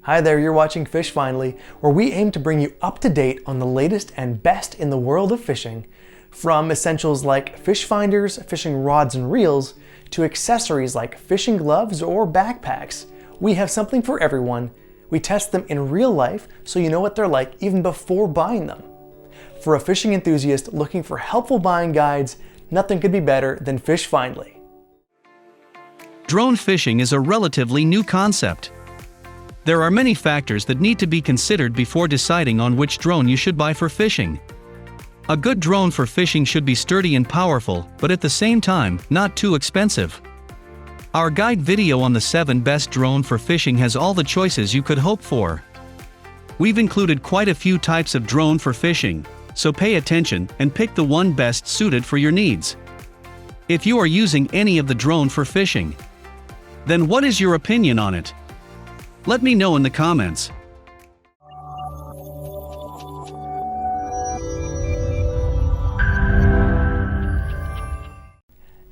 Hi there, you're watching Fish Finally, where we aim to bring you up to date on the latest and best in the world of fishing. From essentials like fish finders, fishing rods and reels, to accessories like fishing gloves or backpacks, we have something for everyone. We test them in real life so you know what they're like even before buying them. For a fishing enthusiast looking for helpful buying guides, nothing could be better than Fish Finally. Drone fishing is a relatively new concept. There are many factors that need to be considered before deciding on which drone you should buy for fishing. A good drone for fishing should be sturdy and powerful, but at the same time, not too expensive. Our guide video on the 7 best drone for fishing has all the choices you could hope for. We've included quite a few types of drone for fishing, so pay attention and pick the one best suited for your needs. If you are using any of the drone for fishing, then what is your opinion on it? Let me know in the comments.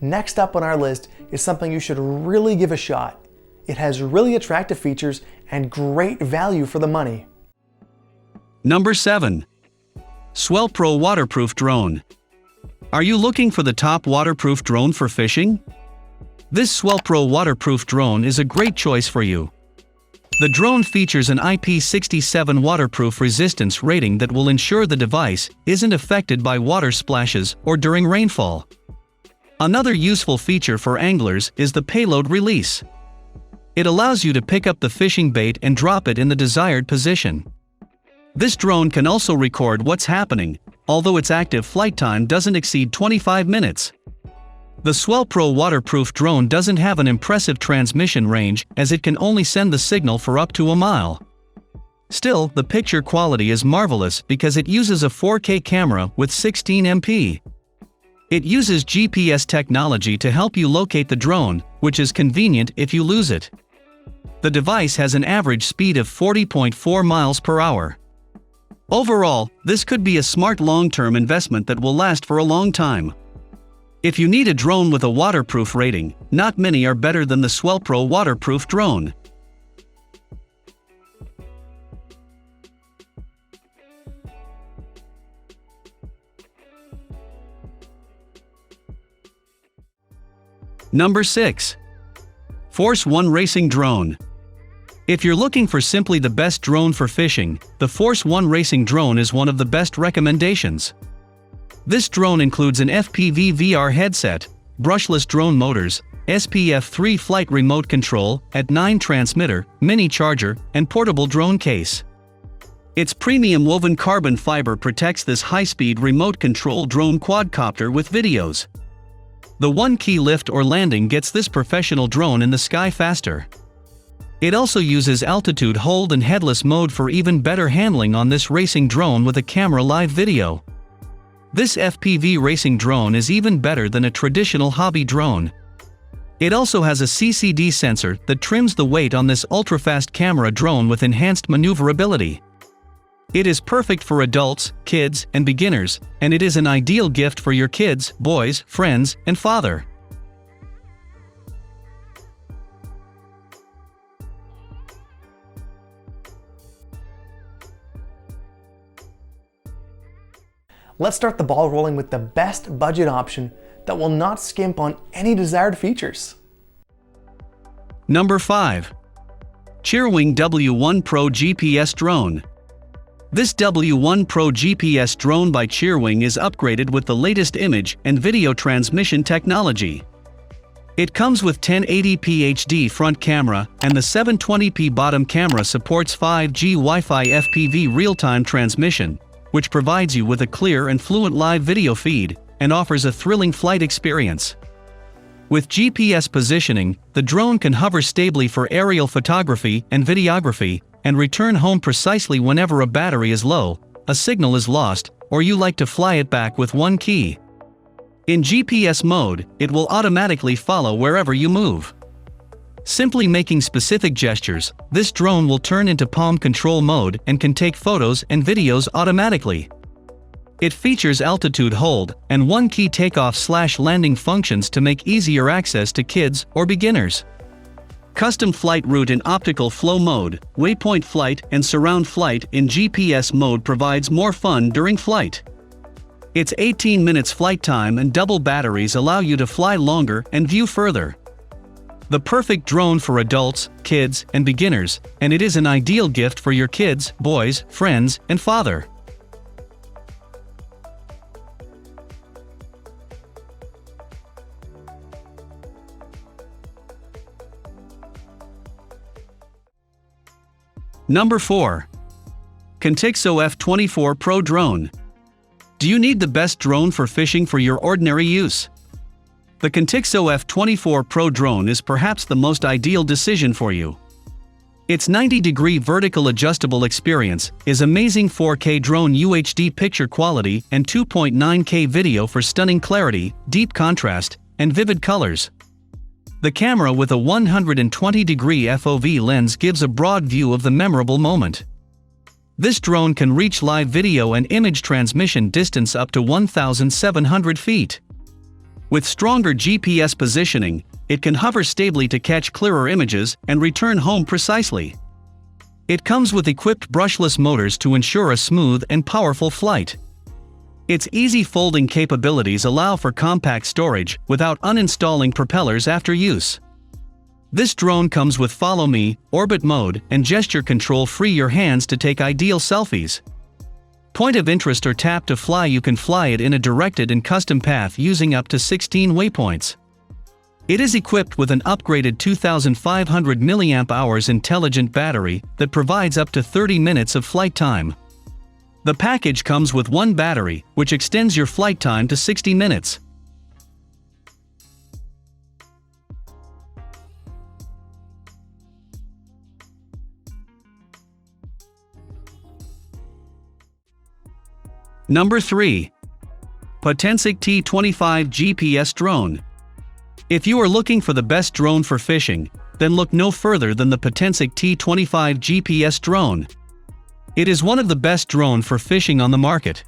Next up on our list is something you should really give a shot. It has really attractive features and great value for the money. Number 7. Swellpro Waterproof Drone. Are you looking for the top waterproof drone for fishing? This Swellpro waterproof drone is a great choice for you. The drone features an IP67 waterproof resistance rating that will ensure the device isn't affected by water splashes or during rainfall. Another useful feature for anglers is the payload release. It allows you to pick up the fishing bait and drop it in the desired position. This drone can also record what's happening, although its active flight time doesn't exceed 25 minutes. The Swellpro waterproof drone doesn't have an impressive transmission range as it can only send the signal for up to a mile. Still, the picture quality is marvelous because it uses a 4K camera with 16 MP. It uses GPS technology to help you locate the drone, which is convenient if you lose it. The device has an average speed of 40.4 miles per hour. Overall, this could be a smart long-term investment that will last for a long time. If you need a drone with a waterproof rating, not many are better than the Swellpro waterproof drone. Number 6. Force One Racing Drone. If you're looking for simply the best drone for fishing, the Force One Racing Drone is one of the best recommendations. This drone includes an FPV VR headset, brushless drone motors, SPF3 flight remote control, At9 transmitter, mini charger, and portable drone case. Its premium woven carbon fiber protects this high-speed remote control drone quadcopter with videos. The one-key lift or landing gets this professional drone in the sky faster. It also uses altitude hold and headless mode for even better handling on this racing drone with a camera live video. This FPV racing drone is even better than a traditional hobby drone. It also has a CCD sensor that trims the weight on this ultra-fast camera drone with enhanced maneuverability. It is perfect for adults, kids, and beginners, and it is an ideal gift for your kids, boys, friends, and father. Let's start the ball rolling with the best budget option that will not skimp on any desired features. Number 5. Cheerwing W1 Pro GPS Drone. This W1 Pro GPS drone by Cheerwing is upgraded with the latest image and video transmission technology. It comes with 1080p HD front camera, and the 720p bottom camera supports 5G Wi-Fi FPV real-time transmission, which provides you with a clear and fluent live video feed, and offers a thrilling flight experience. With GPS positioning, the drone can hover stably for aerial photography and videography, and return home precisely whenever a battery is low, a signal is lost, or you like to fly it back with one key. In GPS mode, it will automatically follow wherever you move. Simply making specific gestures, this drone will turn into palm control mode and can take photos and videos automatically. It features altitude hold and one-key takeoff/landing functions to make easier access to kids or beginners. custom flight route in optical flow mode, waypoint flight and surround flight in GPS mode provides more fun during flight. Its 18 minutes flight time and double batteries allow you to fly longer and view further. The perfect drone for adults, kids, and beginners, and it is an ideal gift for your kids, boys, friends, and father. Number 4. Contixo F24 Pro Drone. Do you need the best drone for fishing for your ordinary use? The Contixo F24 Pro drone is perhaps the most ideal decision for you. Its 90-degree vertical adjustable experience is amazing 4K drone UHD picture quality and 2.9K video for stunning clarity, deep contrast, and vivid colors. The camera with a 120-degree FOV lens gives a broad view of the memorable moment. This drone can reach live video and image transmission distance up to 1,700 feet. With stronger GPS positioning, it can hover stably to catch clearer images and return home precisely. It comes with equipped brushless motors to ensure a smooth and powerful flight. Its easy folding capabilities allow for compact storage without uninstalling propellers after use. This drone comes with Follow Me, Orbit Mode, and Gesture Control. Free your hands to take ideal selfies. Point of interest or tap to fly. You can fly it in a directed and custom path using up to 16 waypoints. It is equipped with an upgraded 2500 mAh intelligent battery that provides up to 30 minutes of flight time. The package comes with one battery, which extends your flight time to 60 minutes. Number 3. Potensic T25 GPS Drone. If you are looking for the best drone for fishing, then look no further than the Potensic T25 GPS drone. It is one of the best drone for fishing on the market.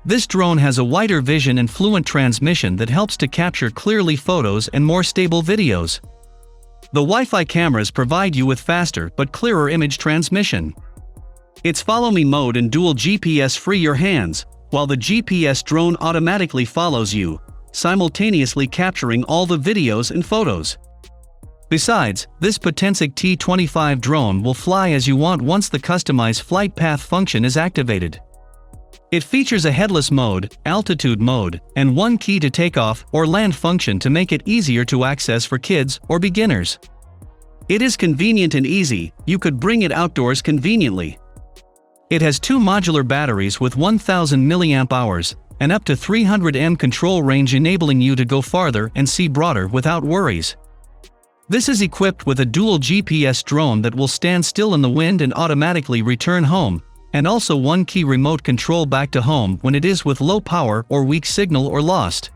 This drone has a wider vision and fluent transmission that helps to capture clearly photos and more stable videos. The Wi-Fi cameras provide you with faster but clearer image transmission. Its Follow Me mode and dual GPS free your hands, while the GPS drone automatically follows you, simultaneously capturing all the videos and photos. Besides, this Potensic T25 drone will fly as you want once the customized flight path function is activated. It features a headless mode, altitude mode, and one key to takeoff or land function to make it easier to access for kids or beginners. It is convenient and easy. You could bring it outdoors conveniently. It has two modular batteries with 1000 mAh and up to 300 mAh control range, enabling you to go farther and see broader without worries. This is equipped with a dual GPS drone that will stand still in the wind and automatically return home, and also one key remote control back to home when it is with low power or weak signal or lost.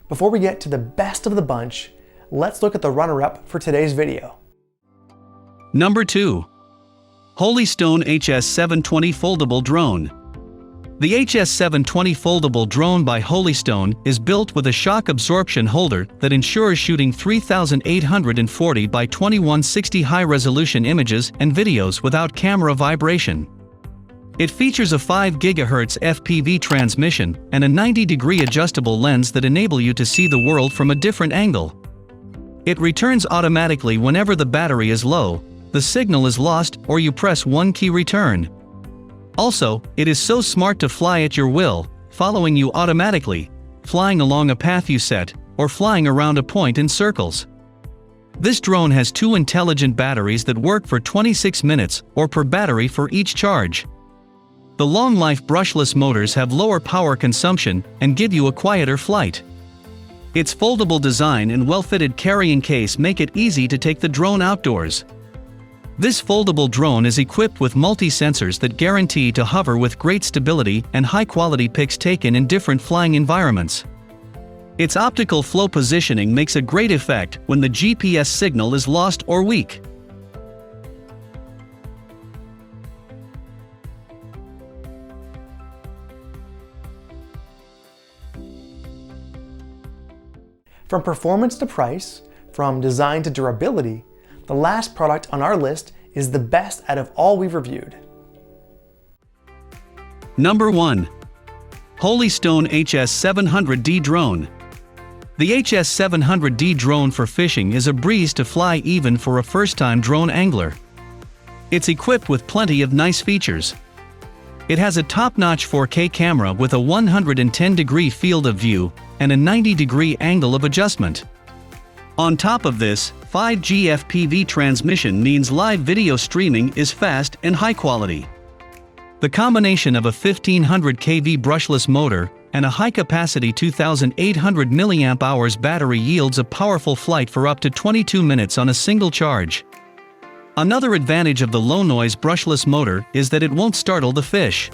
Before we get to the best of the bunch, let's look at the runner-up for today's video. Number 2. Holystone HS720 Foldable Drone. The HS720 Foldable Drone by Holystone is built with a shock absorption holder that ensures shooting 3840 by 2160 high-resolution images and videos without camera vibration. It features a 5 GHz FPV transmission and a 90-degree adjustable lens that enable you to see the world from a different angle. It returns automatically whenever the battery is low, the signal is lost, or you press one key return. Also, it is so smart to fly at your will, following you automatically, flying along a path you set, or flying around a point in circles. This drone has two intelligent batteries that work for 26 minutes or per battery for each charge. The long-life brushless motors have lower power consumption and give you a quieter flight. Its foldable design and well-fitted carrying case make it easy to take the drone outdoors. This foldable drone is equipped with multi-sensors that guarantee to hover with great stability and high-quality pics taken in different flying environments. Its optical flow positioning makes a great effect when the GPS signal is lost or weak. From performance to price, from design to durability, the last product on our list is the best out of all we've reviewed. Number 1. Holystone HS700D Drone. The HS700D drone for fishing is a breeze to fly even for a first-time drone angler. It's equipped with plenty of nice features. It has a top-notch 4K camera with a 110-degree field of view and a 90-degree angle of adjustment. On top of this, 5G FPV transmission means live video streaming is fast and high quality. The combination of a 1500 kV brushless motor and a high-capacity 2800 mAh battery yields a powerful flight for up to 22 minutes on a single charge. Another advantage of the low-noise brushless motor is that it won't startle the fish.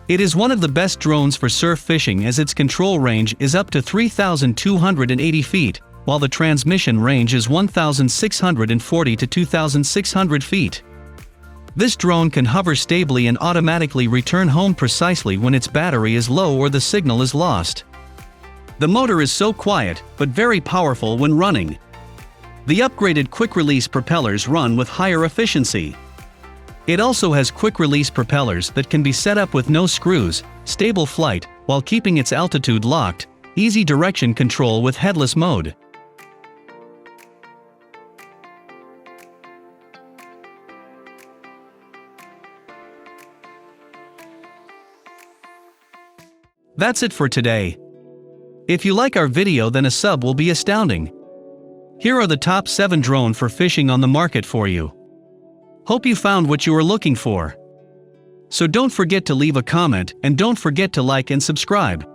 It is one of the best drones for surf fishing as its control range is up to 3,280 feet, while the transmission range is 1,640 to 2,600 feet. This drone can hover stably and automatically return home precisely when its battery is low or the signal is lost. The motor is so quiet, but very powerful when running. The upgraded quick-release propellers run with higher efficiency. It also has quick-release propellers that can be set up with no screws, stable flight, while keeping its altitude locked, easy direction control with headless mode. That's it for today. If you like our video, then a sub will be astounding. Here are the top 7 drone for fishing on the market for you. Hope you found what you were looking for. So don't forget to leave a comment and don't forget to like and subscribe.